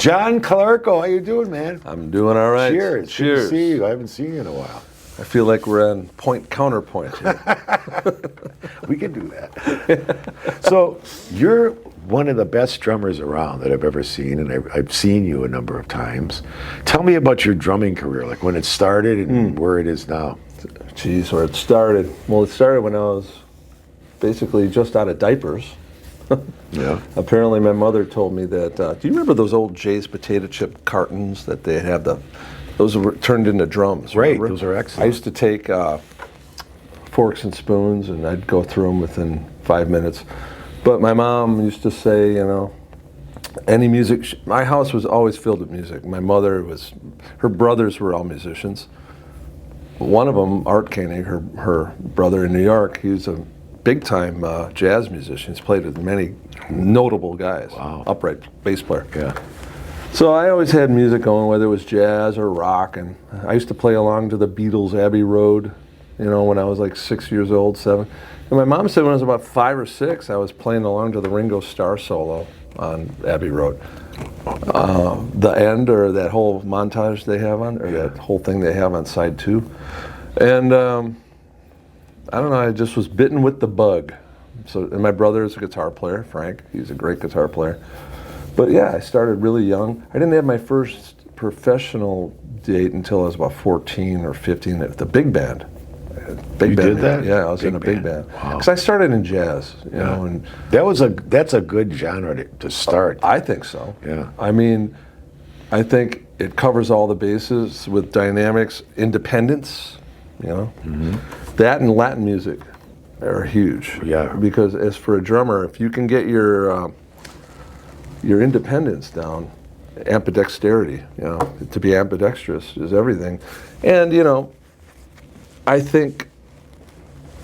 John Calarco, how you doing, man? I'm doing all right. Cheers. Cheers. Good to see you. I haven't seen you in a while. I feel like we're on counterpoint here. We can do that. So you're one of the best drummers around that I've ever seen, and I've seen you a number of times. Tell me about your drumming career, like when it started and where it is now. Geez, where it started. Well, it started when I was basically just out of diapers. Yeah. Apparently my mother told me that, do you remember those old Jay's potato chip cartons that they have those were turned into drums? Right, remember? those are excellent. I used to take forks and spoons and I'd go through them within 5 minutes. But my mom used to say, any music, my house was always filled with music. My mother her brothers were all musicians. One of them, Art Koenig, her brother in New York, he was a big-time jazz musician. He's played with many notable guys. Wow. Upright bass player. Yeah. So I always had music going, whether it was jazz or rock, and I used to play along to the Beatles' Abbey Road, when I was like 6 years old, 7. And my mom said when I was about 5 or 6, I was playing along to the Ringo Starr solo on Abbey Road. The end, or that whole montage they have on, or that whole thing they have on side 2. And I don't know, I just was bitten with the bug. And my brother is a guitar player, Frank. He's a great guitar player. But yeah, I started really young. I didn't have my first professional date until I was about 14 or 15 at the big band. You did that? Yeah, I was in a big band. Wow. Because I started in jazz, and that's a good genre to start. I think so. Yeah. I mean, I think it covers all the bases with dynamics, independence, That and Latin music are huge. Yeah. Because as for a drummer, if you can get your independence down, ambidexterity, to be ambidextrous is everything. And, I think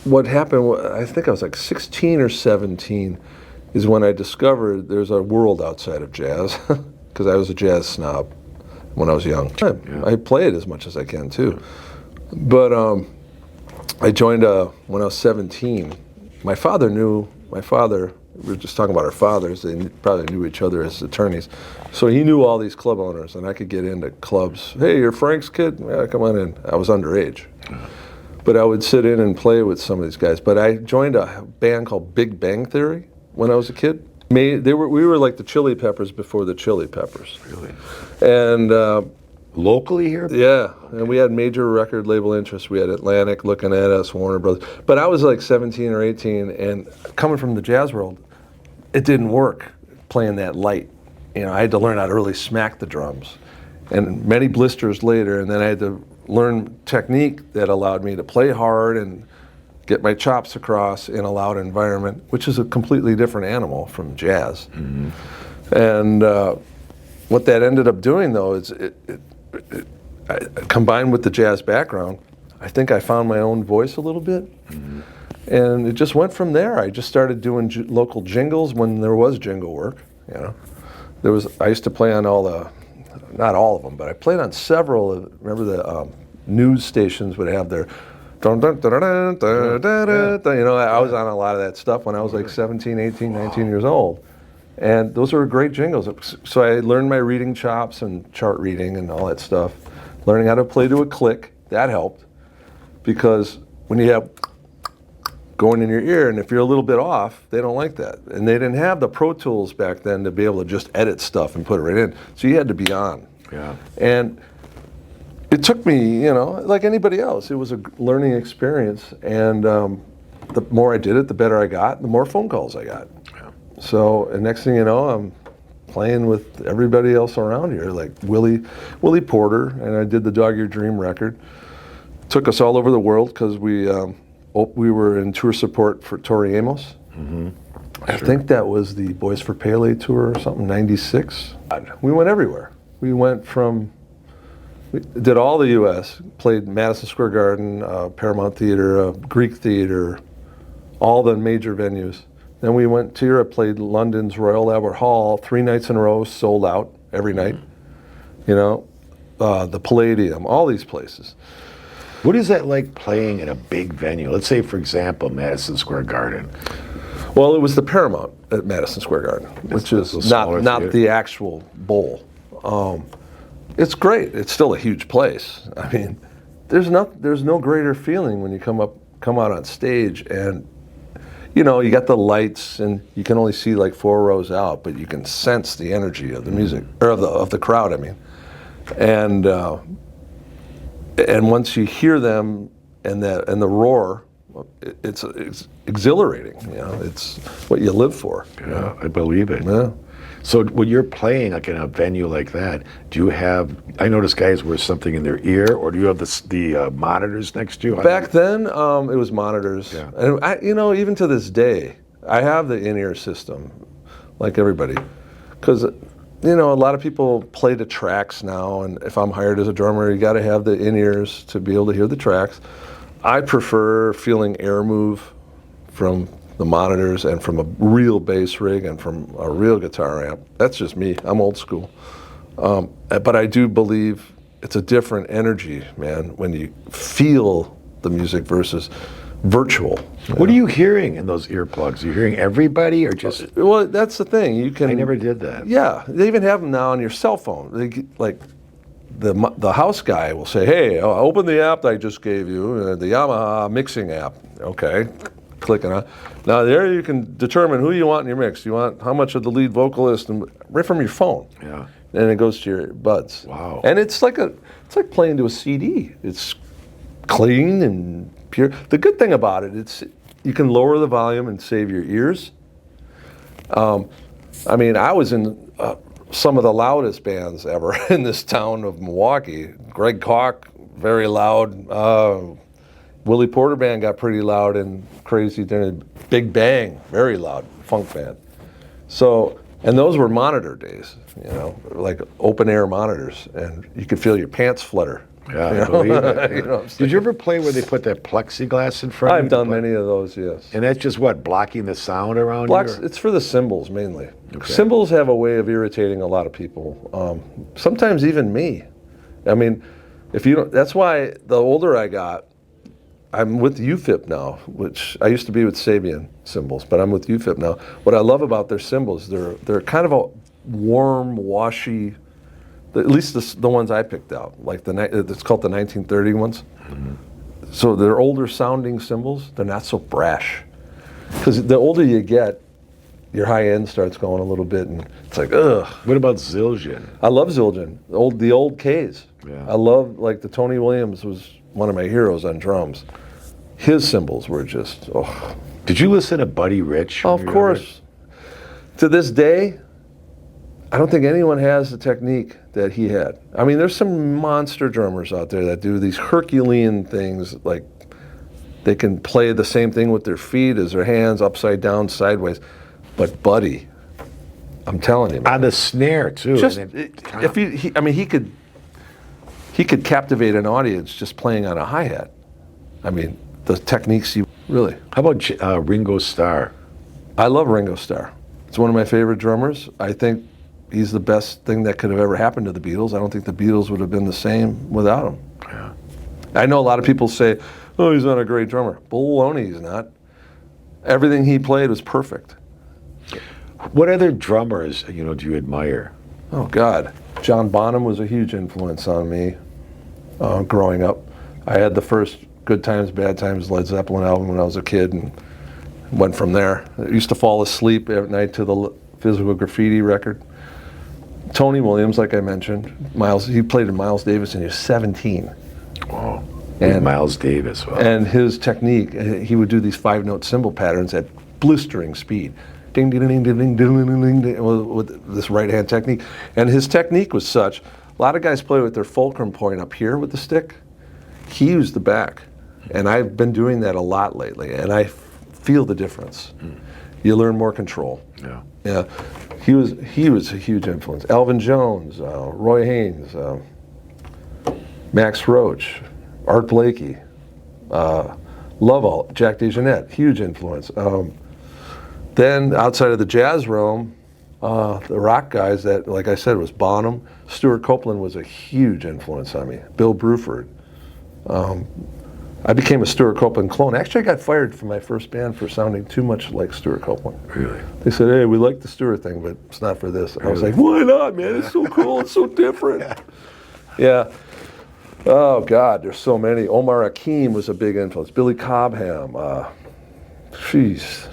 what happened, I think I was like 16 or 17, is when I discovered there's a world outside of jazz, because I was a jazz snob when I was young. Yeah. I play it as much as I can too. But I joined when I was 17. My father, we were just talking about our fathers, they probably knew each other as attorneys. So he knew all these club owners, and I could get into clubs. Hey, you're Frank's kid? Yeah, come on in. I was underage. But I would sit in and play with some of these guys. But I joined a band called Big Bang Theory when I was a kid. We were like the Chili Peppers before the Chili Peppers. Really? And locally here? yeah, and we had major record label interests. We had Atlantic looking at us, Warner Brothers. But I was like 17 or 18, and coming from the jazz world, it didn't work playing that light. I had to learn how to really smack the drums. And many blisters later, and then I had to learn technique that allowed me to play hard and get my chops across in a loud environment, which is a completely different animal from jazz. Mm-hmm. And what that ended up doing, though, is combined with the jazz background, I think I found my own voice a little bit. Mm-hmm. And it just went from there. I just started doing local jingles when there was jingle work. I used to play on not all of them, but I played on several. Remember the news stations would have their dun, dun, dun, dun, dun, dun, dun, I was on a lot of that stuff when I was like 17, 18, 19 years old. And those were great jingles. So I learned my reading chops and chart reading and all that stuff. Learning how to play to a click, that helped. Because when you have going in your ear, and if you're a little bit off, they don't like that. And they didn't have the Pro Tools back then to be able to just edit stuff and put it right in. So you had to be on. Yeah. And it took me, like anybody else, it was a learning experience. And the more I did it, the better I got, the more phone calls I got. Yeah. So, and next thing you know, I'm playing with everybody else around here, like Willie Porter, and I did the Dog Your Dream record. Took us all over the world because we were in tour support for Tori Amos. Mm-hmm. I think that was the Boys for Pele tour or something, 96. We went everywhere. We did all the U.S., played Madison Square Garden, Paramount Theater, Greek Theater, all the major venues. Then we went to Europe, played London's Royal Albert Hall 3 nights in a row, sold out every night. The Palladium, all these places. What is that like playing in a big venue? Let's say, for example, Madison Square Garden. Well, it was the Paramount at Madison Square Garden, which is not the actual bowl. It's great. It's still a huge place. I mean, there's no greater feeling when you come out on stage and, you know, you got the lights and you can only see like 4 rows out, but you can sense the energy of the music, or of the crowd, I mean. And once you hear them and the roar, it's exhilarating. You know, it's what you live for. Yeah, you know? I believe it. Yeah. So when you're playing like in a venue like that, do you have? I notice guys wear something in their ear, or do you have the monitors next to you? Back then, it was monitors, Yeah. and you know, even to this day, I have the in-ear system, like everybody, because you know, a lot of people play to tracks now, and if I'm hired as a drummer, you got to have the in-ears to be able to hear the tracks. I prefer feeling air move from the monitors and from a real bass rig and from a real guitar amp. That's just me. I'm old school. But I do believe it's a different energy, man, when you feel the music versus virtual. What are you hearing in those earplugs? Are you hearing everybody or just? Well, that's the thing. You can. I never did that. Yeah, they even have them now on your cell phone. Like the house guy will say, "Hey, open the app that I just gave you, the Yamaha mixing app." Okay, clicking on. Now there you can determine who you want in your mix. You want how much of the lead vocalist, and right from your phone. Yeah. And it goes to your buds. Wow. And it's like playing to a CD. It's clean and pure. The good thing about it, it's you can lower the volume and save your ears. I mean, I was in some of the loudest bands ever in this town of Milwaukee. Greg Koch, very loud. Willie Porter Band got pretty loud and crazy. Big Bang, very loud, funk band. So, and those were monitor days, you know, like open air monitors, and you could feel your pants flutter. Yeah, you I know? believe it. You know what I'm Did you ever play where they put that plexiglass in front of you? I've done many of those, yes. And that's just what, blocking the sound around Blocks, you? it's for the cymbals mainly. Okay. Cymbals have a way of irritating a lot of people. Sometimes even me. I mean, if you don't, that's why the older I got, I'm with UFIP now, which I used to be with Sabian cymbals, but I'm with UFIP now. What I love about their cymbals, they're kind of a warm, washy, at least the ones I picked out, like it's called the 1930 ones. Mm-hmm. So they're older sounding cymbals. They're not so brash. Because the older you get, your high end starts going a little bit, and it's like, ugh. What about Zildjian? I love Zildjian, the old K's. Yeah. I love, like the Tony Williams was one of my heroes on drums. His cymbals were just, oh. Did you listen to Buddy Rich? Oh, of course. To this day, I don't think anyone has the technique that he had. I mean, there's some monster drummers out there that do these Herculean things, like they can play the same thing with their feet as their hands, upside down, sideways. But Buddy, I'm telling you, man, On the snare too. just and if he could captivate an audience just playing on a hi-hat. I mean, the techniques he really. How about Ringo Starr? I love Ringo Starr. It's one of my favorite drummers. I think he's the best thing that could have ever happened to the Beatles. I don't think the Beatles would have been the same without him. Yeah. I know a lot of people say, "Oh, he's not a great drummer." Baloney, he's not. Everything he played was perfect. What other drummers, do you admire? Oh God, John Bonham was a huge influence on me growing up. I had the first Good Times, Bad Times Led Zeppelin album when I was a kid, and went from there. I used to fall asleep at night to the Physical Graffiti record. Tony Williams, like I mentioned, he played in Miles Davis and he was 17. Wow. And Miles Davis. Wow. And his technique, he would do these 5-note cymbal patterns at blistering speed. Ding, ding, ding, ding, ding, ding, ding, ding, with this right-hand technique. And his technique was such, a lot of guys play with their fulcrum point up here with the stick. He used the back. And I've been doing that a lot lately, and I feel the difference. You learn more control. Yeah. Yeah. He was a huge influence. Elvin Jones, Roy Haynes, Max Roach, Art Blakey, Lovell, Jack DeJohnette, huge influence. Then outside of the jazz realm, the rock guys that, like I said, was Bonham. Stuart Copeland was a huge influence on me. Bill Bruford. I became a Stuart Copeland clone. Actually, I got fired from my first band for sounding too much like Stuart Copeland. Really? They said, "Hey, we like the Stuart thing, but it's not for this." I was like, "Why not, man? It's so cool. It's so different." Yeah. Oh God, there's so many. Omar Hakim was a big influence. Billy Cobham. Jeez.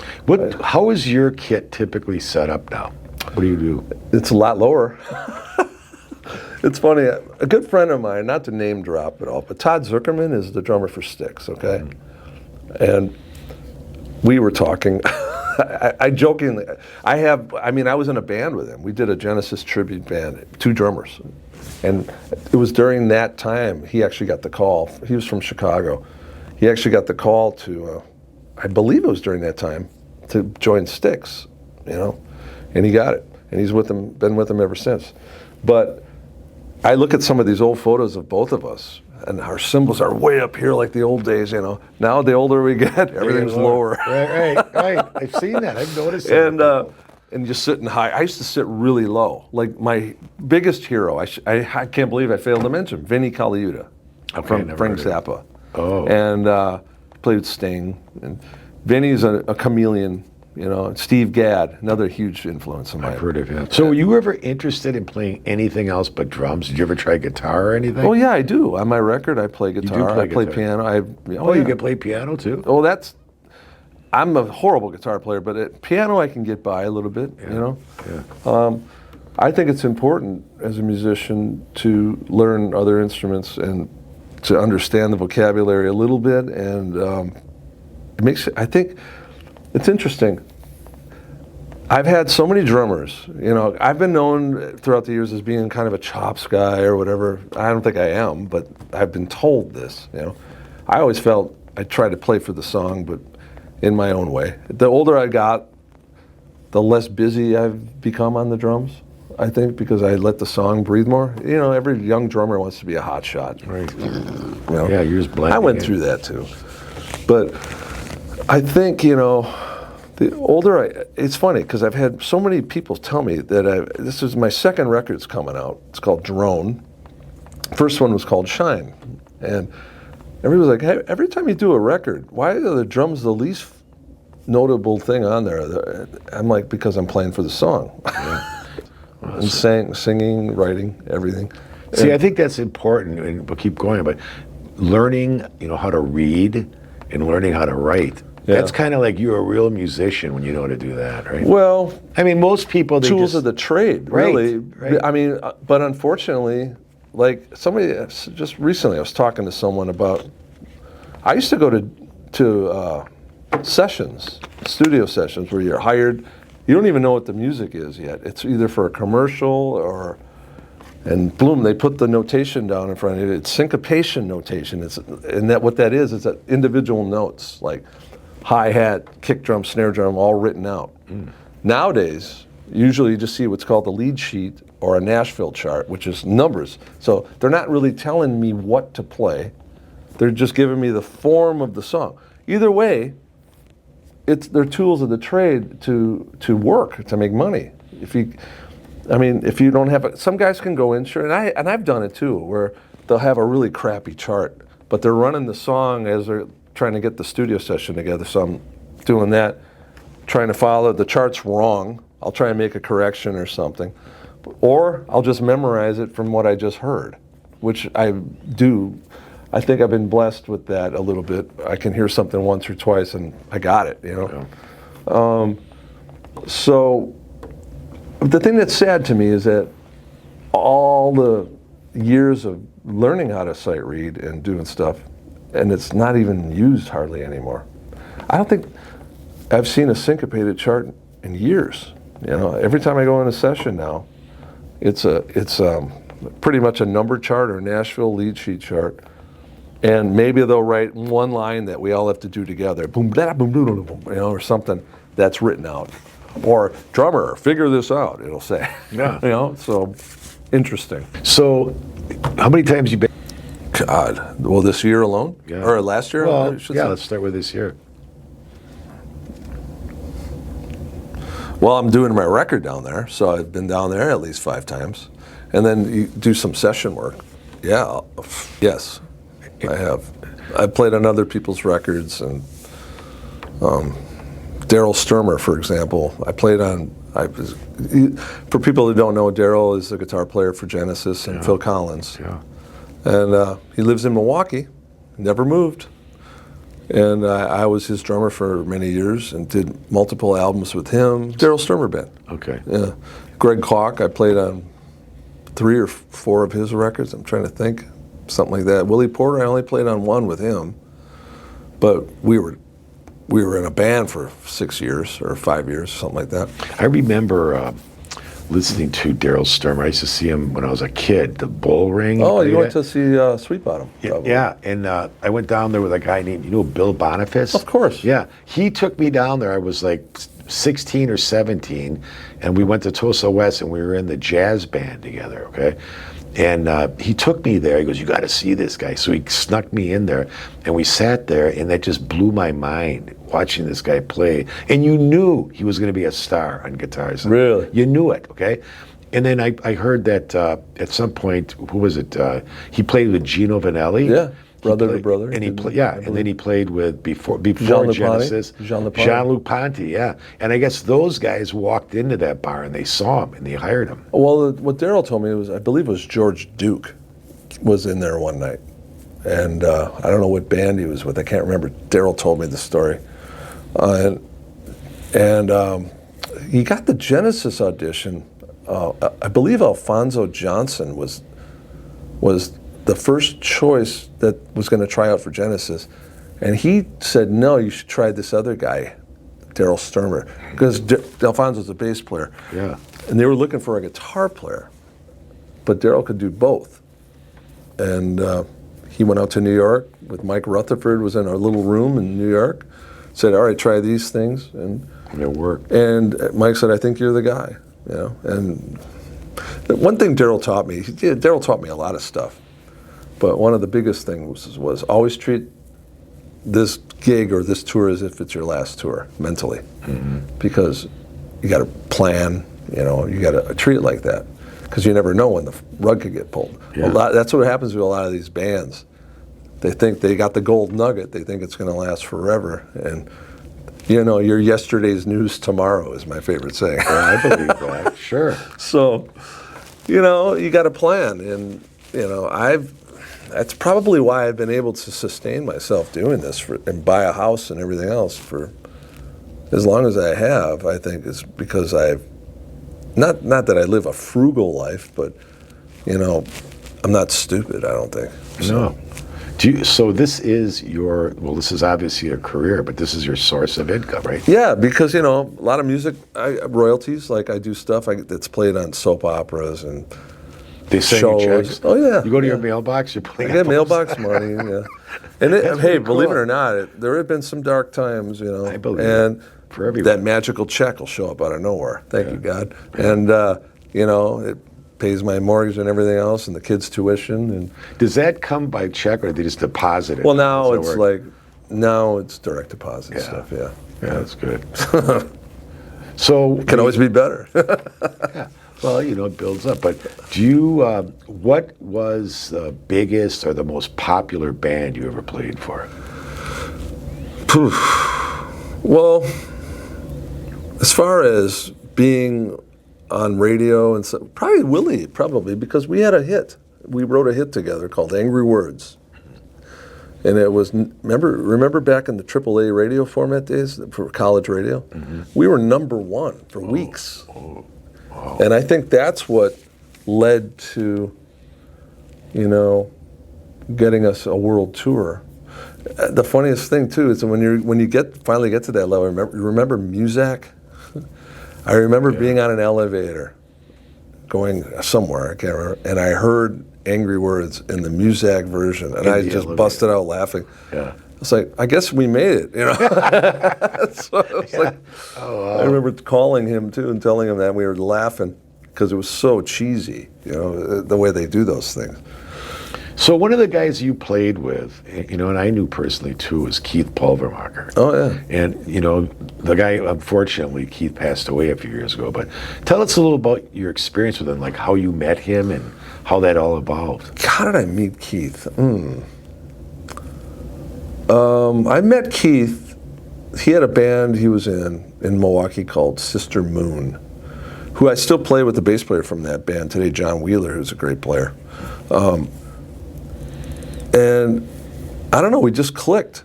How is your kit typically set up now? What do you do? It's a lot lower. It's funny. A good friend of mine, not to name drop at all, but Todd Zuckerman is the drummer for Styx. Okay, and we were talking. I jokingly, I was in a band with him. We did a Genesis tribute band, 2 drummers. And it was during that time he actually got the call. He was from Chicago. He actually got the call to, I believe it was during that time, to join Styx, and he got it. And he's been with them ever since. But I look at some of these old photos of both of us, and our cymbals are way up here like the old days, Now the older we get, everything's lower. Right. I've seen that. I've noticed that. And just sitting high. I used to sit really low. Like my biggest hero, I can't believe I failed to mention, Vinnie Colaiuta from Frank Zappa. Oh. And played with Sting. And Vinnie's a chameleon, Steve Gadd, another huge influence in my life. I've heard of him. So were you ever interested in playing anything else but drums? Did you ever try guitar or anything? Oh yeah, I do. On my record, I play guitar. I play guitar. piano. You can play piano too? Oh, I'm a horrible guitar player, but at piano I can get by a little bit, Yeah. I think it's important as a musician to learn other instruments and to understand the vocabulary a little bit, and I think it's interesting. I've had so many drummers, I've been known throughout the years as being kind of a chops guy or whatever. I don't think I am, but I've been told this, I always felt I tried to play for the song, but in my own way. The older I got, the less busy I've become on the drums, I think, because I let the song breathe more. Every young drummer wants to be a hot shot. Right. Yeah, you're just blending. I went through that too. But I think, the older it's funny because I've had so many people tell me that this is my second record's coming out. It's called Drone. First one was called Shine. And everybody's like, hey, every time you do a record, why are the drums the least notable thing on there? I'm like, because I'm playing for the song. Yeah. And singing, writing, everything. See, I think that's important, and we'll keep going, but learning, how to read and learning how to write. Yeah. That's kind of like you're a real musician when you know how to do that, right? Well, I mean, most people, they tools of the trade, really. Right. I mean, but unfortunately, like somebody just recently, I was talking to someone about. I used to go to sessions, studio sessions, where you're hired. You don't even know what the music is yet. It's either for a commercial and boom, they put the notation down in front of you. It's syncopation notation. What that is that individual notes like hi-hat, kick drum, snare drum, all written out. Nowadays, usually you just see what's called the lead sheet or a Nashville chart, which is numbers. So they're not really telling me what to play. They're just giving me the form of the song. Either way, they're tools of the trade to work, to make money. If you don't have some guys can go in, sure, and I've done it too, where they'll have a really crappy chart, but they're running the song as they're trying to get the studio session together. So I'm doing that, trying to follow the chart's wrong. I'll try and make a correction or something, or I'll just memorize it from what I just heard, which I do. I think I've been blessed with that a little bit. I can hear something once or twice and I got it, Yeah. So the thing that's sad to me is that all the years of learning how to sight read and doing stuff, and it's not even used hardly anymore. I don't think I've seen a syncopated chart in years. Every time I go in a session now, it's pretty much a number chart or Nashville lead sheet chart. And maybe they'll write one line that we all have to do together, boom, blah, boom, boom, boom, or something that's written out. Or drummer, figure this out, it'll say. Yeah. So interesting. So how many times you been? God, well, this year alone? Yeah. Or last year? Well, I should yeah, say. let's start with this year. Well, I'm doing my record down there, so I've been down there at least 5 times. And then you do some session work. Yeah, yes. I have. I played on other people's records, and Daryl Sturmer, for example, I played on. For people who don't know, Daryl is a guitar player for Genesis and Phil Collins. Yeah. And he lives in Milwaukee, never moved. And I was his drummer for many years and did multiple albums with him. Daryl Sturmer Band. Okay. Yeah. Greg Kwok, I played on 3 or 4 of his records. I'm trying to think, something like that. Willie Porter, I only played on 1 with him, but we were in a band for 6 years or 5 years, something like that. I remember listening to Daryl Sturmer. I used to see him when I was a kid, the Bull Ring. Oh, you went to see Sweet Bottom? Yeah, and I went down there with a guy named, Bill Boniface? Of course. Yeah, he took me down there. I was like 16 or 17, and we went to Tulsa West, and we were in the jazz band together, okay? And he took me there. He goes, you got to see this guy. So he snuck me in there, and we sat there, and that just blew my mind, watching this guy play. And you knew he was going to be a star on guitars. Really? You knew it, okay? And then I heard that at some point, who was it? He played with Gino Vanelli. Yeah, brother to brother. And and then he played with before Jean-Luc Genesis, Ponty. Jean-Luc Ponty, yeah. And I guess those guys walked into that bar and they saw him and they hired him. Well, what Daryl told me was, I believe it was George Duke was in there one night. And I don't know what band he was with. I can't remember. Daryl told me the story. And he got the Genesis audition. I believe Alfonso Johnson was the first choice that was going to try out for Genesis. And he said, no, you should try this other guy, Daryl Sturmer, because Alfonso's a bass player. Yeah. And they were looking for a guitar player, but Daryl could do both. And he went out to New York with Mike Rutherford, was in our little room in New York, said, all right, try these things. And it worked. And Mike said, I think you're the guy. And the one thing Daryl taught me, Daryl taught me a lot of stuff, but one of the biggest things was always treat this gig or this tour as if it's your last tour mentally, because you got to plan, you got to treat it like that, because you never know when the rug could get pulled. Yeah. That's what happens with a lot of these bands. They think they got the gold nugget. They think it's going to last forever, and your yesterday's news tomorrow is my favorite saying. Yeah, I believe that. Sure. So, you got to plan, and that's probably why I've been able to sustain myself doing this and buy a house and everything else for as long as I have. I think is because I've not that I live a frugal life, but I'm not stupid. I don't think. No. So this is this is obviously a career, but this is your source of income, right? Yeah, because a lot of music royalties. Like I do stuff that's played on soap operas and they send shows. you checks. Oh yeah, you go to your mailbox. You're playing. I get mailbox money. Yeah, and hey, believe it or not, there have been some dark times. I believe and it. For everybody. That magical check will show up out of nowhere. Thank you, God. And it pays my mortgage and everything else, and the kids' tuition. And does that come by check, or do they just deposit it? Well, now it's direct deposit stuff. Yeah, that's good. So it can always be better. Yeah. Well, it builds up. But do you? What was the biggest or the most popular band you ever played for? Well, as far as being on radio and so, probably Willie, because we had a hit. We wrote a hit together called "Angry Words," and it was remember back in the AAA radio format days for college radio, we were #1 for weeks. Oh. Wow. And I think that's what led to, getting us a world tour. The funniest thing too is when you finally get to that level. Remember Muzak? I remember being on an elevator, going somewhere, I can't remember, and I heard "Angry Words" in the Muzak version, and I just elevator. Busted out laughing. Yeah. It's like, I guess we made it, So it's like, I remember calling him too and telling him that we were laughing because it was so cheesy, the way they do those things. So one of the guys you played with, and I knew personally too, was Keith Pulvermacher. Oh yeah. And the guy, unfortunately, Keith passed away a few years ago. But tell us a little about your experience with him, like how you met him and how that all evolved. How did I meet Keith? I met Keith. He had a band he was in Milwaukee called Sister Moon, who I still play with the bass player from that band today, John Wheeler, who's a great player. And I don't know, we just clicked.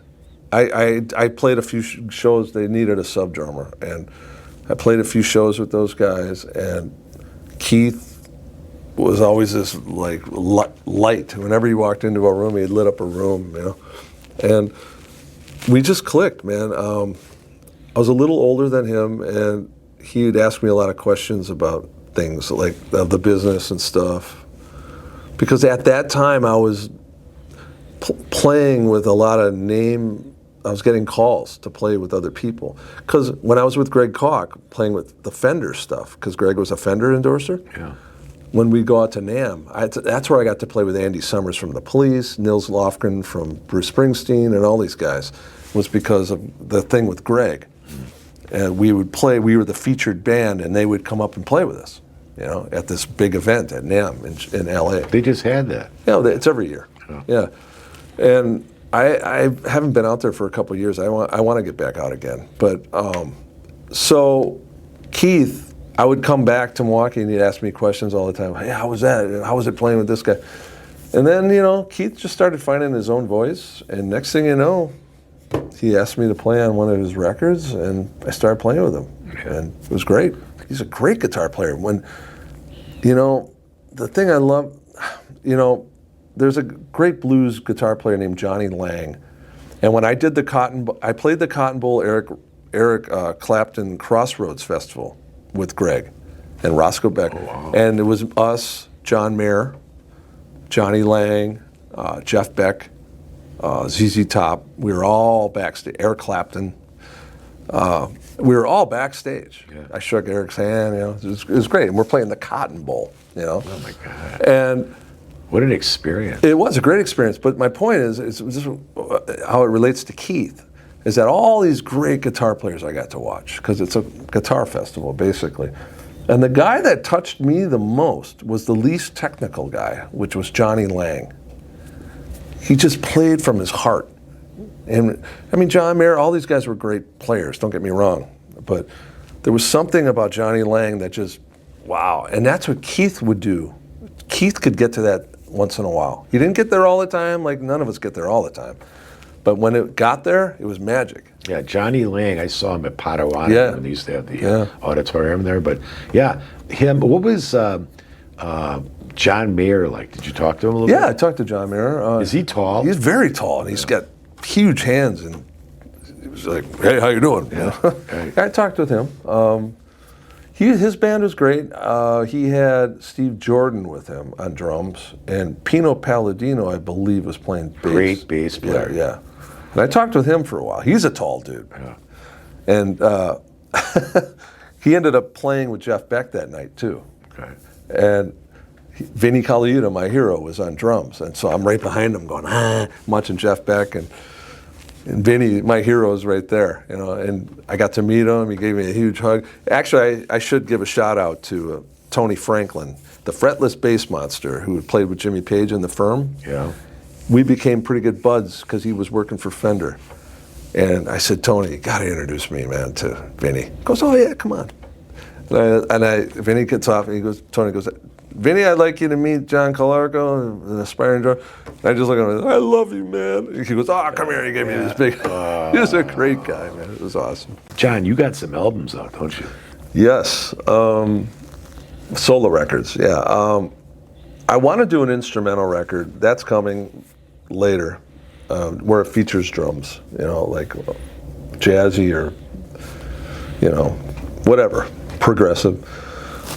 I played a few shows. They needed a sub drummer, and I played a few shows with those guys. And Keith was always this like light. Whenever he walked into a room, he lit up a room, you know. And we just clicked, man. I was a little older than him, and he'd ask me a lot of questions about things like of the business and stuff. Because at that time, I was playing with a lot of I was getting calls to play with other people. Because when I was with Greg Koch, playing with the Fender stuff, because Greg was a Fender endorser, Yeah. when we go out to NAMM, that's where I got to play with Andy Summers from The Police, Nils Lofgren from Bruce Springsteen, and all these guys, was because of the thing with Greg. And we would play, we were the featured band, and they would come up and play with us, you know, at this big event at NAMM in LA. They just had that. Yeah, it's every year. Oh. Yeah. And I haven't been out there for a couple of years. I want to get back out again. But so Keith, I would come back to Milwaukee and he'd ask me questions all the time. Hey, how was that? How was it playing with this guy? And then, you know, Keith just started finding his own voice. And next thing you know, he asked me to play on one of his records, and I started playing with him. And it was great. He's a great guitar player. When, you know, the thing I love, you know, there's a great blues guitar player named Johnny Lang. And when I did I played the Cotton Bowl Eric Clapton Crossroads Festival with Greg and Roscoe Beck. Oh, wow. And it was us, John Mayer, Johnny Lang, Jeff Beck, ZZ Top. We were all backstage. Eric Clapton. We were all backstage. Yeah. I shook Eric's hand. You know, it was great. And we're playing the Cotton Bowl. You know. Oh my God. And What an experience. it was a great experience. But my point is just how it relates to Keith. Is that all these great guitar players I got to watch, because it's a guitar festival, basically. And the guy that touched me the most was the least technical guy, which was Johnny Lang. He just played from his heart. And I mean, John Mayer, all these guys were great players, don't get me wrong. But there was something about Johnny Lang that just, wow. And that's what Keith would do. Keith could get to that once in a while. He didn't get there all the time, like none of us get there all the time. But when it got there, it was magic. Yeah, Johnny Lang, I saw him at Potawatomi Yeah. when they used to have the Yeah. auditorium there. But yeah, him, what was John Mayer like? Did you talk to him a little Yeah, I bit? talked to John Mayer. Is he tall? He's very tall, and he's got huge hands, and he was like, "Hey, how you doing?" You know? Right. I talked with him. His band was great. He had Steve Jordan with him on drums, and Pino Palladino, I believe, was playing bass. Great bass player. Yeah, yeah. And I talked with him for a while. He's a tall dude. Yeah. And he ended up playing with Jeff Beck that night, too. Okay. And Vinny Colaiuta, my hero, was on drums. And so I'm right behind him going, I'm watching Jeff Beck. And Vinny, my hero, is right there. You know, and I got to meet him. He gave me a huge hug. Actually, I should give a shout out to Tony Franklin, the fretless bass monster who had played with Jimmy Page in The Firm. Yeah. We became pretty good buds because he was working for Fender. And I said, Tony, you got to introduce me, man, to Vinny. He goes, oh, yeah, come on. Vinny gets off, and Tony goes, Vinny, I'd like you to meet John Calarco, an aspiring drummer. And I just look at him, I love you, man. He goes, oh, come here. He gave me this big, he was a great guy, man. It was awesome. John, you got some albums out, don't you? Yes, solo records, yeah. I want to do an instrumental record. That's coming later, where it features drums, you know, like jazzy or, you know, whatever, progressive.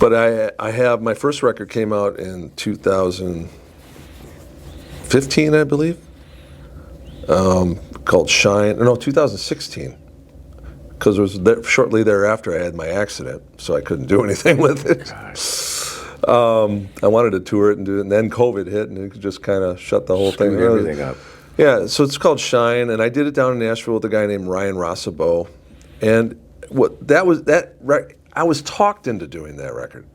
But I have, my first record came out in 2015, I believe, called Shine, no, 2016. Because it was shortly thereafter I had my accident, so I couldn't do anything with it. I wanted to tour it and do it, and then COVID hit, and it just kind of shut the whole thing. Screwed everything up. Yeah, so it's called Shine, and I did it down in Nashville with a guy named Ryan Rossabo, and I was talked into doing that record,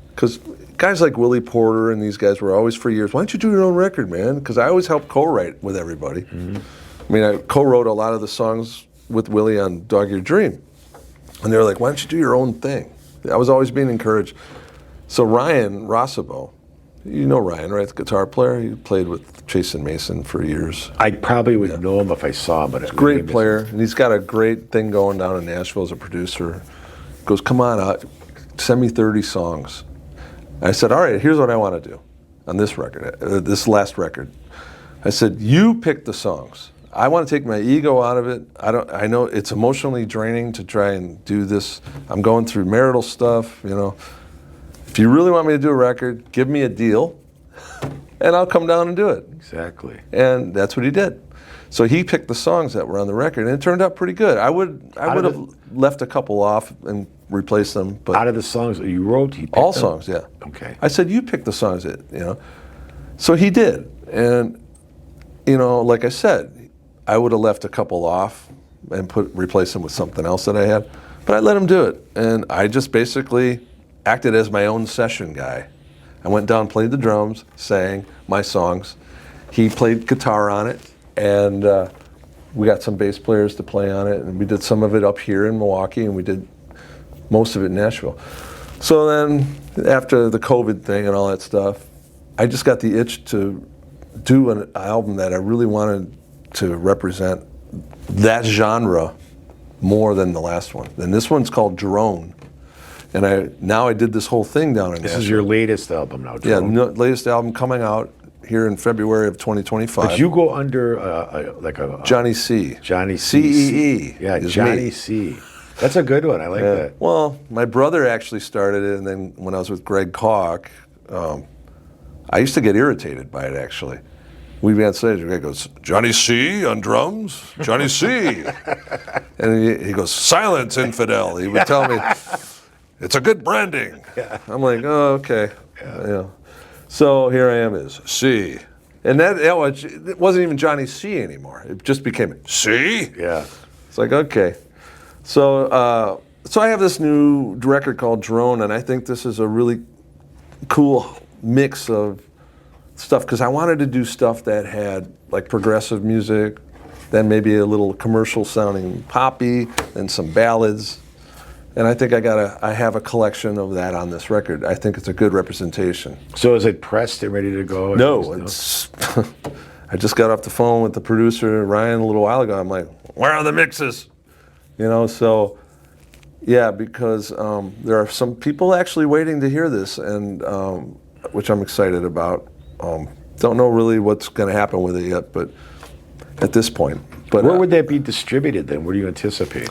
because guys like Willie Porter and these guys were always for years, why don't you do your own record, man? Because I always helped co-write with everybody. Mm-hmm. I mean, I co-wrote a lot of the songs with Willie on Dog Your Dream. And they were like, why don't you do your own thing? I was always being encouraged. So Ryan Rossabo, you know Ryan, right? The guitar player. He played with Chase and Mason for years. I probably would know him if I saw him, but Great player, and he's got a great thing going down in Nashville as a producer. Goes, come on out, send me 30 songs. I said, all right, here's what I want to do on this record, this last record. I said, you pick the songs. I want to take my ego out of it. I know it's emotionally draining to try and do this. I'm going through marital stuff, you know. If you really want me to do a record, give me a deal, and I'll come down and do it. Exactly. And that's what he did. So he picked the songs that were on the record, and it turned out pretty good. I would have left a couple off and replaced them, but Out of the songs that you wrote, he picked all them? songs, yeah. Okay. I said, you pick the songs that, you know. So he did, and you know, like I said, I would have left a couple off and replaced them with something else that I had, but I let him do it, and I just basically acted as my own session guy. I went down, played the drums, sang my songs. He played guitar on it, and we got some bass players to play on it, and we did some of it up here in Milwaukee, and we did most of it in Nashville. So then, after the COVID thing and all that stuff, I just got the itch to do an album that I really wanted to represent that genre more than the last one. And this one's called Drone. And I did this whole thing down in This is your latest album now, Yeah, Drone. latest album coming out here in February of 2025. But you go under like a Johnny C. Johnny C. C-E-E. Yeah, is Johnny me. C. That's a good one. I like Yeah. that. Well, my brother actually started it, and then when I was with Greg Koch, I used to get irritated by it, actually. We'd be on stage, and Greg goes, Johnny C on drums? Johnny C. And he goes, silence, infidel. He would tell me, it's a good branding. Yeah. I'm like, oh, okay. Yeah. So here I am is C. And that it wasn't even Johnny C anymore. It just became C. Yeah. It's like, okay. So so I have this new record called Drone, and I think this is a really cool mix of stuff, because I wanted to do stuff that had like progressive music, then maybe a little commercial sounding poppy, and some ballads. And I think I have a collection of that on this record. I think it's a good representation. So is it pressed and ready to go? No, it's I just got off the phone with the producer, Ryan, a little while ago. I'm like, where are the mixes? You know, so yeah, because there are some people actually waiting to hear this, and which I'm excited about. Don't know really what's going to happen with it yet, but at this point. But Where would that be distributed then? Where do you anticipate?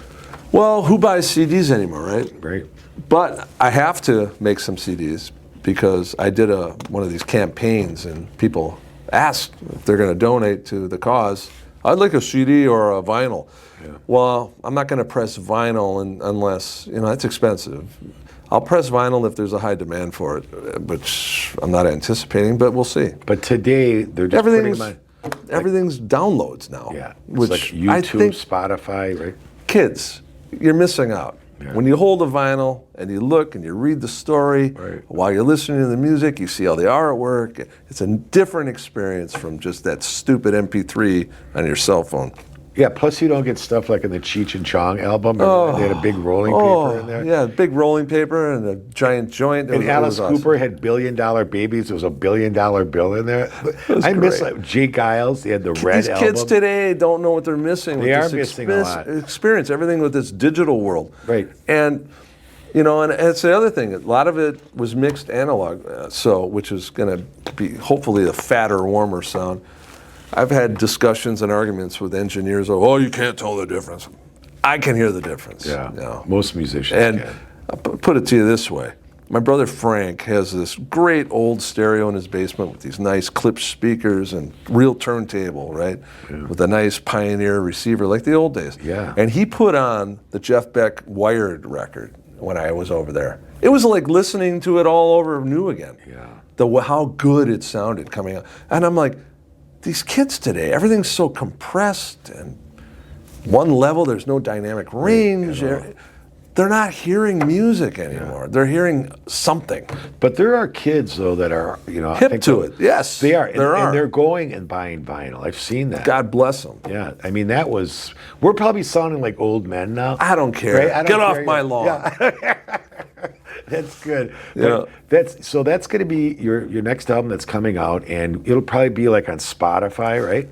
Well, who buys CDs anymore, right? Right. But I have to make some CDs because I did one of these campaigns, and people asked if they're going to donate to the cause. I'd like a CD or a vinyl. Yeah. Well, I'm not going to press vinyl unless, you know, it's expensive. I'll press vinyl if there's a high demand for it, which I'm not anticipating, but we'll see. But today, they're just Everything's downloads now. Yeah. It's which like YouTube, I think Spotify, right? kids, you're missing out. Yeah. When you hold a vinyl and you look and you read the story, Right. while you're listening to the music, you see all the artwork. It's a different experience from just that stupid MP3 on your cell phone. Yeah, plus you don't get stuff like in the Cheech and Chong album. Remember they had a big rolling paper in there. Yeah, big rolling paper and a giant joint. And Alice awesome. Cooper had $1 Billion Babies. There was $1 billion bill in there. I miss great. like Jay Giles. They had the Red These album. kids today don't know what they're missing. They with are this missing a lot. Experience everything with this digital world. Right. And you know, and it's the other thing. A lot of it was mixed analog, which is going to be hopefully a fatter, warmer sound. I've had discussions and arguments with engineers. Oh, you can't tell the difference. I can hear the difference. Yeah, you know. most musicians And can. I'll put it to you this way. My brother Frank has this great old stereo in his basement with these nice Klipsch speakers and real turntable, right? Yeah. With a nice Pioneer receiver like the old days. Yeah. And he put on the Jeff Beck Wired record when I was over there. It was like listening to it all over new again. Yeah. How good it sounded coming out. And I'm like, these kids today, everything's so compressed and one level, there's no dynamic range. they're not hearing music anymore. They're hearing something. But there are kids though that are, I Hip think to it. Yes, they are. there are. And they're going and buying vinyl. I've seen that. God bless them. Yeah, I mean we're probably sounding like old men now. I don't care. Right? I don't Get care. off my lawn. Yeah. That's good. Yeah. That's going to be your next album that's coming out, and it'll probably be like on Spotify, right?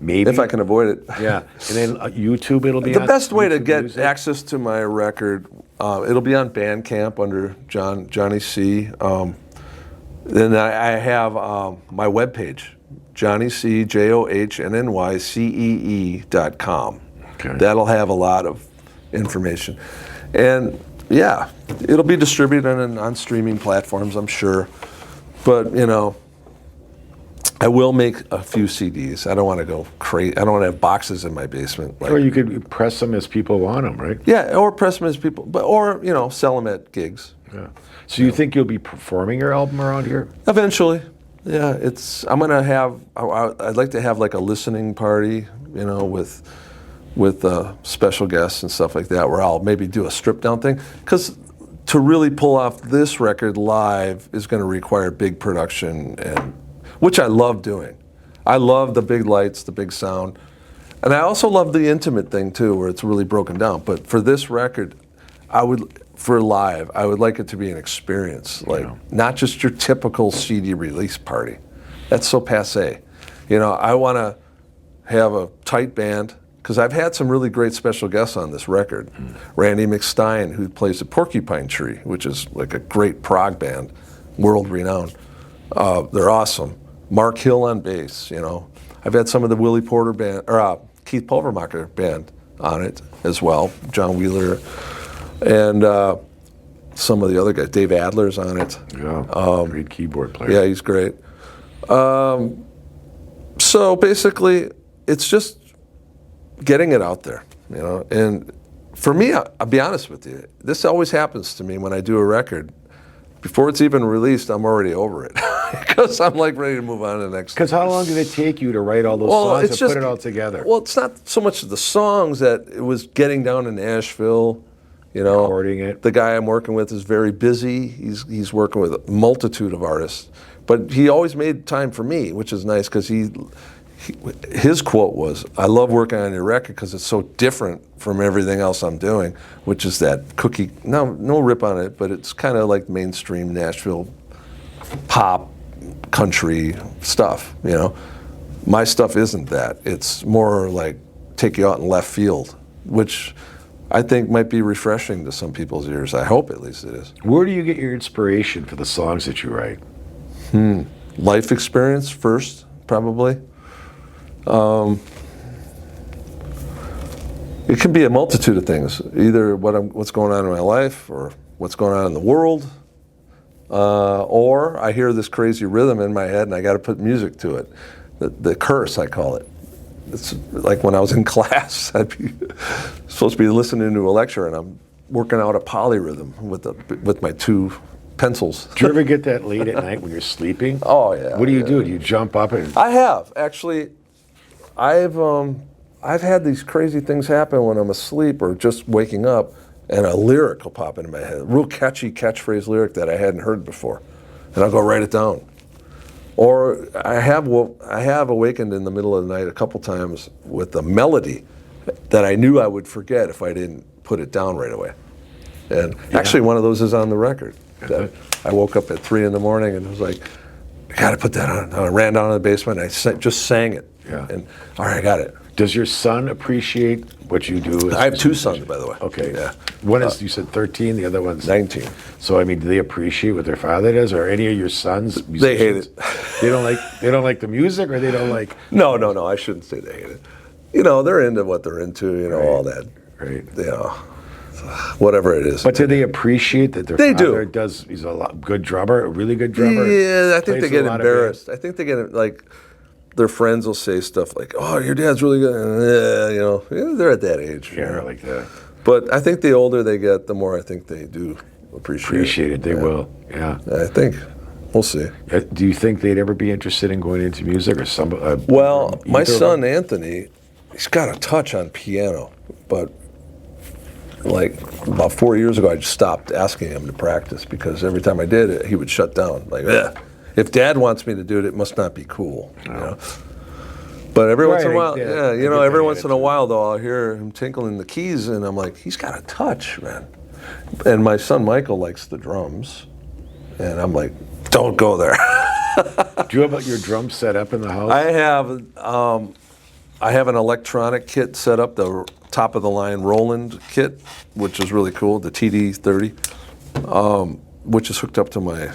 Maybe If I can avoid it. Yeah, and then YouTube it'll be. The on best way to YouTube get Music. access to my record, it'll be on Bandcamp under Johnny C. Then I have my webpage, JohnnyCJohnnyCee.com. Okay. That'll have a lot of information, and yeah, it'll be distributed on streaming platforms, I'm sure. But I will make a few CDs. I don't want to go crazy. I don't want to have boxes in my basement. Or you could press them as people want them, right? Yeah, or press them as people, or sell them at gigs. Yeah. So you think you'll be performing your album around here? Eventually, yeah. I'm gonna have. I'd like to have like a listening party, with special guests and stuff like that, where I'll maybe do a stripped down thing. Because to really pull off this record live is going to require big production, which I love doing. I love the big lights, the big sound, and I also love the intimate thing too, where it's really broken down. But for this record, for live, I would like it to be an experience, not just your typical CD release party. That's so passé. I want to have a tight band, because I've had some really great special guests on this record. Randy McStein, who plays the Porcupine Tree, which is like a great prog band, world renowned. They're awesome. Mark Hill on bass. I've had some of the Willie Porter band, or Keith Pulvermacher band on it as well. John Wheeler, and some of the other guys. Dave Adler's on it. Yeah, great keyboard player. Yeah, he's great. So basically, it's just getting it out there, And for me, I'll be honest with you, this always happens to me when I do a record. Before it's even released, I'm already over it because I'm like ready to move on to the next. Because how long did it take you to write all those songs and put it all together? Well, it's not so much the songs that it was getting down in Nashville. Recording it. The guy I'm working with is very busy. He's working with a multitude of artists, but he always made time for me, which is nice because his quote was, "I love working on your record because it's so different from everything else I'm doing," which is that cookie. No rip on it, but it's kind of like mainstream Nashville pop, country stuff. My stuff isn't that. It's more like take you out in left field, which I think might be refreshing to some people's ears. I hope at least it is. Where do you get your inspiration for the songs that you write? Life experience first, probably. It can be a multitude of things. Either what's going on in my life, or what's going on in the world, or I hear this crazy rhythm in my head and I got to put music to it. The curse, I call it. It's like when I was in class, I'd be supposed to be listening to a lecture and I'm working out a polyrhythm with my two pencils. Do you ever get that late at night when you're sleeping? Oh yeah. What do you do? Do you jump up and? I have actually. I've had these crazy things happen when I'm asleep or just waking up, and a lyric will pop into my head, a real catchy catchphrase lyric that I hadn't heard before, and I'll go write it down. Or I have awakened in the middle of the night a couple times with a melody that I knew I would forget if I didn't put it down right away. And actually, one of those is on the record. That I woke up at 3 a.m. and was like, I got to put that on. I ran down to the basement and I just sang it. Yeah. And all right, I got it. Does your son appreciate what you do? I have 2 sons, by the way. Okay. Yeah. One is, you said 13, the other one's 19. So I mean, do they appreciate what their father does, or any of your sons? They hate it. They don't like the music, or they don't like. No. I shouldn't say they hate it. They're into what they're into. Right. All that. Right. Whatever it is. But do they appreciate that their They father do. does? He's good drummer, a really good drummer. Yeah, I think plays they in get a lot of embarrassed. I think they get like. Their friends will say stuff like, "Oh, your dad's really good." They're at that age. Yeah, like that. But I think the older they get, the more I think they do appreciate it. They will. Yeah. I think. We'll see. Do you think they'd ever be interested in going into music, or some? Well, my either of son them? Anthony, he's got a touch on piano, but like about 4 years ago, I just stopped asking him to practice because every time I did it, he would shut down. Like, "Ugh. If Dad wants me to do it, it must not be cool." You know? But every once in a while, every once in a while though, I'll hear him tinkling the keys, and I'm like, he's got a touch, man. And my son Michael likes the drums, and I'm like, don't go there. Do you have your drum set up in the house? I have an electronic kit set up, the top of the line Roland kit, which is really cool, the TD30, which is hooked up to my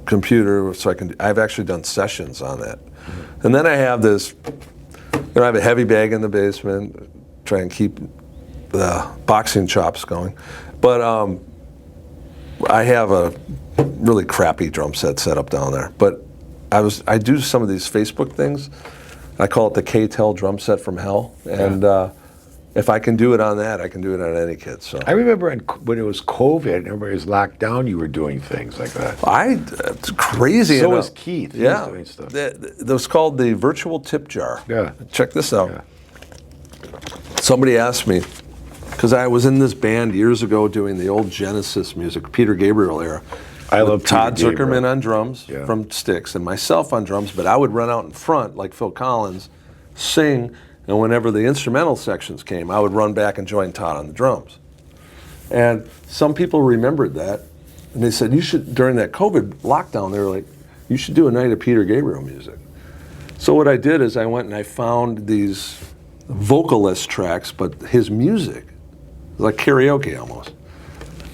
computer, so I've actually done sessions on that. And then I have this, I have a heavy bag in the basement, try and keep the boxing chops going. But I have a really crappy drum set up down there. But I do some of these Facebook things. I call it the K-Tel drum set from hell. And if I can do it on that, I can do it on any kit. So I remember when it was COVID and everybody was locked down, you were doing things like that. It's crazy. So was Keith. He was doing stuff. That was called the virtual tip jar. Yeah. Check this out. Yeah. Somebody asked me, because I was in this band years ago doing the old Genesis music, Peter Gabriel era. I love Todd Peter Gabriel. Zuckerman on drums from Styx, and myself on drums, but I would run out in front like Phil Collins, sing, and whenever the instrumental sections came, I would run back and join Todd on the drums. And some people remembered that, and they said, you should, during that COVID lockdown, they were like, you should do a night of Peter Gabriel music. So what I did is I went and I found these vocalist tracks, but his music, like karaoke almost.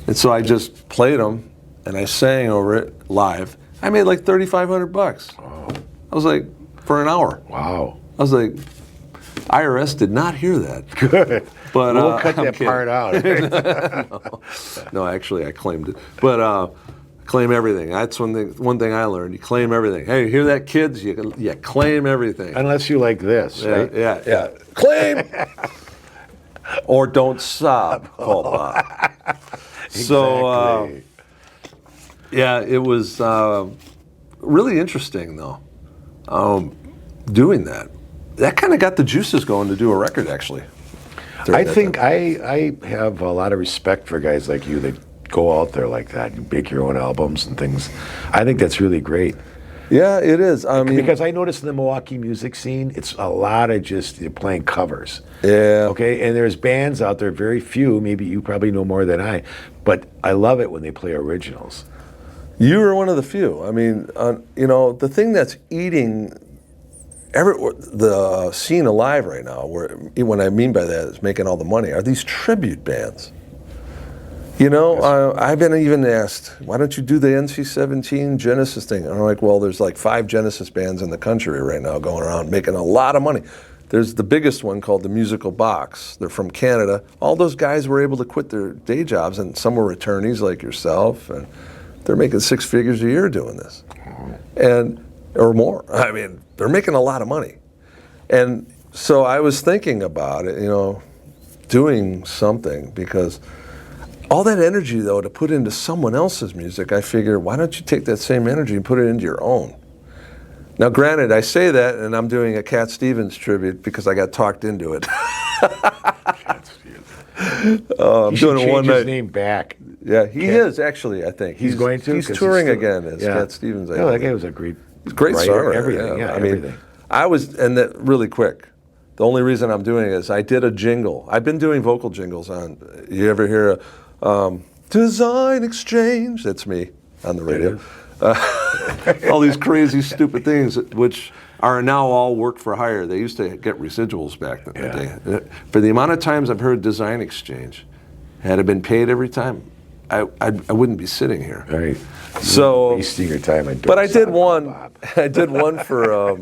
And so I just played them, and I sang over it live. I made like $3,500. Oh. I was like, for an hour. Wow. I was like, IRS did not hear that. Good. But we'll cut I'm that kidding. part out. No, actually, I claimed it. But claim everything. That's one thing I learned. You claim everything. Hey, you hear that, kids? You claim everything. Unless you like this, right? Yeah. Claim! Or don't sob, Paul Bob. So, Exactly. it was really interesting, though, doing that. That kind of got the juices going to do a record, actually. I think I have a lot of respect for guys like you that go out there like that and make your own albums and things. I think that's really great. Yeah, it is. I mean, because I noticed in the Milwaukee music scene, it's a lot of just playing covers. Yeah. Okay, and there's bands out there, very few, maybe you probably know more than I, but I love it when they play originals. You were one of the few. I mean, the thing that's eating the scene alive right now, what I mean by that is making all the money, are these tribute bands. I've been even asked, why don't you do the NC-17 Genesis thing? And I'm like, well, there's like 5 Genesis bands in the country right now going around making a lot of money. There's the biggest one called the Musical Box. They're from Canada. All those guys were able to quit their day jobs, and some were attorneys like yourself, and they're making 6 figures a year doing this, or more. I mean, they're making a lot of money. And so I was thinking about it, doing something, because all that energy, though, to put into someone else's music, I figured, why don't you take that same energy and put it into your own? Now, granted, I say that, and I'm doing a Cat Stevens tribute because I got talked into it. Cat Stevens. I'm doing it one his night. name back. Yeah, he is actually. I think He's going to. He's touring again as Cat Stevens. No, that guy was a great writer, songwriter. Everything. Yeah, I everything. mean, I was, and that really quick. The only reason I'm doing it is I did a jingle. I've been doing vocal jingles on. You ever hear Design Exchange? That's me on the radio. All these crazy, stupid things, which are now all work for hire. They used to get residuals back in the day. For the amount of times I've heard Design Exchange, had it been paid every time, I wouldn't be sitting here. Right. So wasting your time. But I did one. I did one for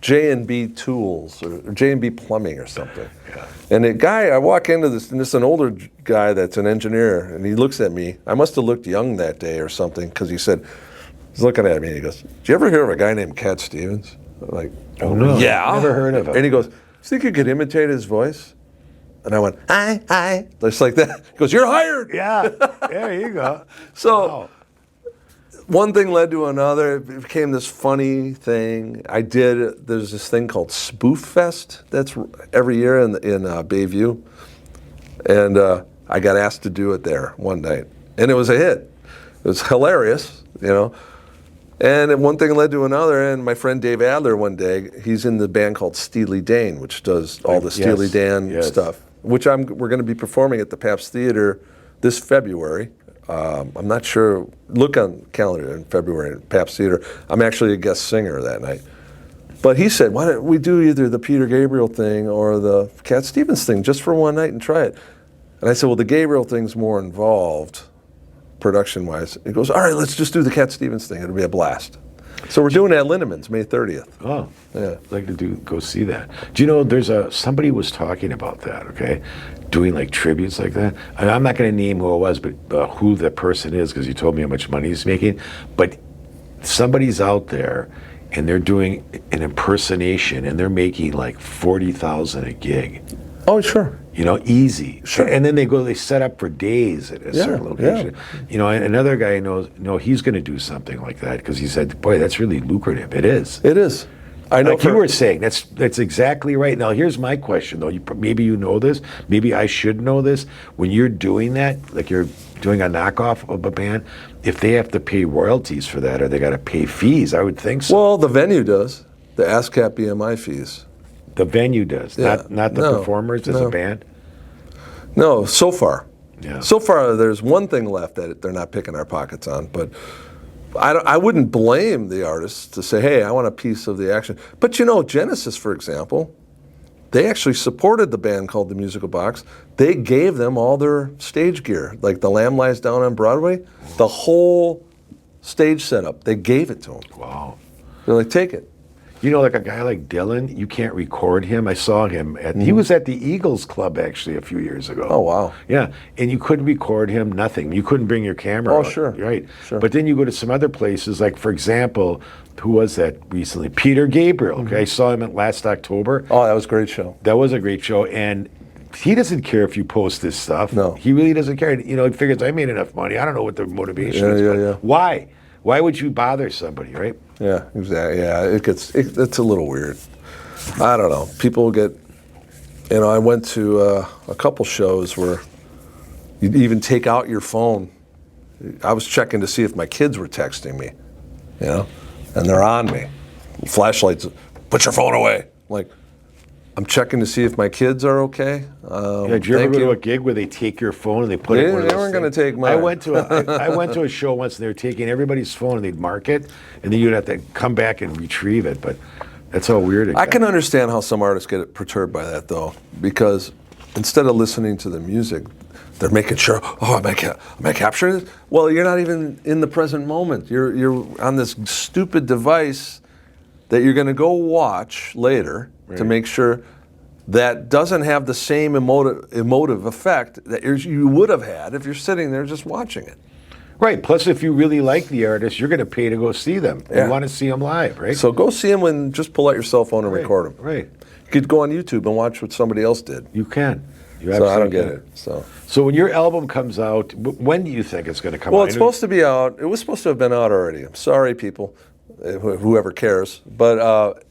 J&B Tools or J&B Plumbing or something. Yeah. And the guy, I walk into this, and it's an older guy that's an engineer, and he looks at me. I must have looked young that day or something, because he said, he's looking at me, and he goes, "Did you ever hear of a guy named Cat Stevens?" I'm like, "Oh no, yeah, never heard of him." And he goes, "You think you could imitate his voice?" And I went, "Hi," just like that. He goes, "You're hired." Yeah, there you go. So. Wow. One thing led to another. It became this funny thing. There's this thing called Spoof Fest that's every year in Bayview. And I got asked to do it there one night, and it was a hit. It was hilarious, you know. And then one thing led to another, and my friend Dave Adler one day, he's in the band called Steely Dan, which does all the Steely Dan stuff, which we're going to be performing at the Pabst Theater this February. I'm not sure. Look on calendar in February at Pabst Theater. I'm actually a guest singer that night. But he said, why don't we do either the Peter Gabriel thing or the Cat Stevens thing just for one night and try it? And I said, well, the Gabriel thing's more involved production-wise. He goes, all right, let's just do the Cat Stevens thing. It'll be a blast. So we're doing it at Lindemann's May 30th. Oh, yeah. I'd like to go see that. Do you know, somebody was talking about that, okay? Doing like tributes like that. And I'm not going to name who it was, but who the person is, because you told me how much money he's making. But somebody's out there, and they're doing an impersonation, and they're making like $40,000 a gig. Oh, sure. You know, easy. Sure. And then they set up for days at a certain location. Yeah. You know, and another guy knows, he's going to do something like that because he said, boy, that's really lucrative. It is. It is. I know. Like you were saying, that's exactly right. Now, here's my question, though. Maybe you know this. Maybe I should know this. When you're doing that, like you're doing a knockoff of a band, if they have to pay royalties for that or they got to pay fees, I would think so. Well, the venue does. The ASCAP BMI fees. The venue does, Yeah. not the performers as a band? No, so far. Yeah. So far, there's one thing left that they're not picking our pockets on, but I wouldn't blame the artists to say, hey, I want a piece of the action. But you know, Genesis, for example, they actually supported the band called The Musical Box. They gave them all their stage gear, like The Lamb Lies Down on Broadway, the whole stage setup. They gave it to them. Wow. They're like, take it. You know, like a guy like Dylan, you can't record him. I saw him he was at the Eagles Club actually a few years ago. Oh, wow. Yeah, and you couldn't record him, nothing. You couldn't bring your camera out. Sure. Right. Sure. But then you go to some other places, like for example, who was that recently? Peter Gabriel. Okay, I saw him at last October. Oh, that was a great show. That was a great show, and he doesn't care if you post this stuff. No. He really doesn't care. You know, he figures I made enough money. I don't know what the motivation is. But Yeah. why? Why would you bother somebody, right? Yeah, exactly. Yeah, it's a little weird. I don't know. People get, I went to a couple shows where you'd even take out your phone. I was checking to see if my kids were texting me, and they're on me. Flashlights, put your phone away. Like, I'm checking to see if my kids are okay. Did you ever go to a gig where they take your phone and they put it in one of They those weren't going to things? take mine. I went to a show once and they were taking everybody's phone and they'd mark it, and then you'd have to come back and retrieve it. But that's how weird it got. I can understand how some artists get perturbed by that, though, because instead of listening to the music, they're making sure, am I capturing this? Well, you're not even in the present moment. You're on this stupid device that you're going to go watch later to make sure that doesn't have the same emotive effect that you would have had if you're sitting there just watching it. Right. Plus, if you really like the artist, you're going to pay to go see them. Yeah. You want to see them live, right? So go see them and just pull out your cell phone and record them. Right. You could go on YouTube and watch what somebody else did. You can. You So I don't absolutely get can. it. So when your album comes out, when do you think it's going to come out? Well, it's supposed to be out. It was supposed to have been out already. I'm sorry, people, whoever cares. But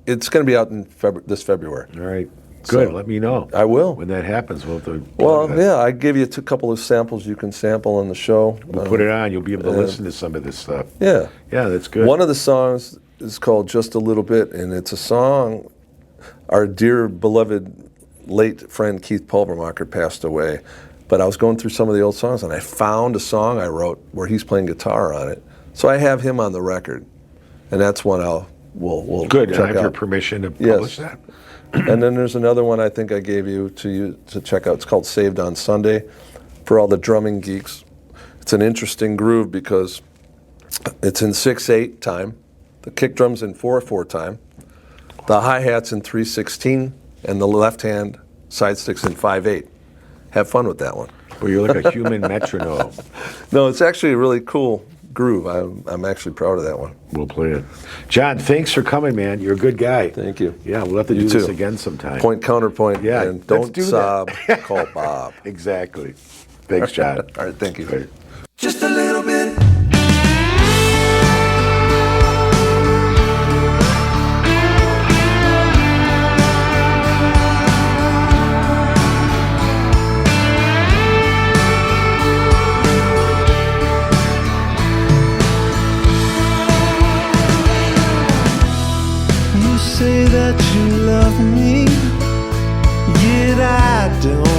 it's going to be out in this February. All right. Good. So, let me know. I will. When that happens, we'll have to Well, plug that. yeah, I give you a couple of samples you can sample on the show. We'll put it on. You'll be able to listen to some of this stuff. Yeah. Yeah, that's good. One of the songs is called Just a Little Bit, and it's a song our dear beloved late friend Keith Pulvermacher passed away. But I was going through some of the old songs, and I found a song I wrote where he's playing guitar on it. So I have him on the record, and that's one we'll Good. check And I have out. your permission to publish that. And then there's another one I think I gave you to check out. It's called Saved on Sunday for all the drumming geeks. It's an interesting groove because it's in 6/8 time. The kick drum's in 4/4 time. The hi-hat's in 3/16, and the left hand side stick's in 5/8. Have fun with that one. Well, you're like a human metronome. No, it's actually a really cool groove. I'm actually proud of that one. We'll play it. John, thanks for coming, man. You're a good guy. Thank you. Yeah, we'll have to You do this too. again sometime. Point, counterpoint, Yeah, and let's don't do that. sob, call Bob. Exactly. Thanks, John. All right, thank you. Great. Just a little bit. still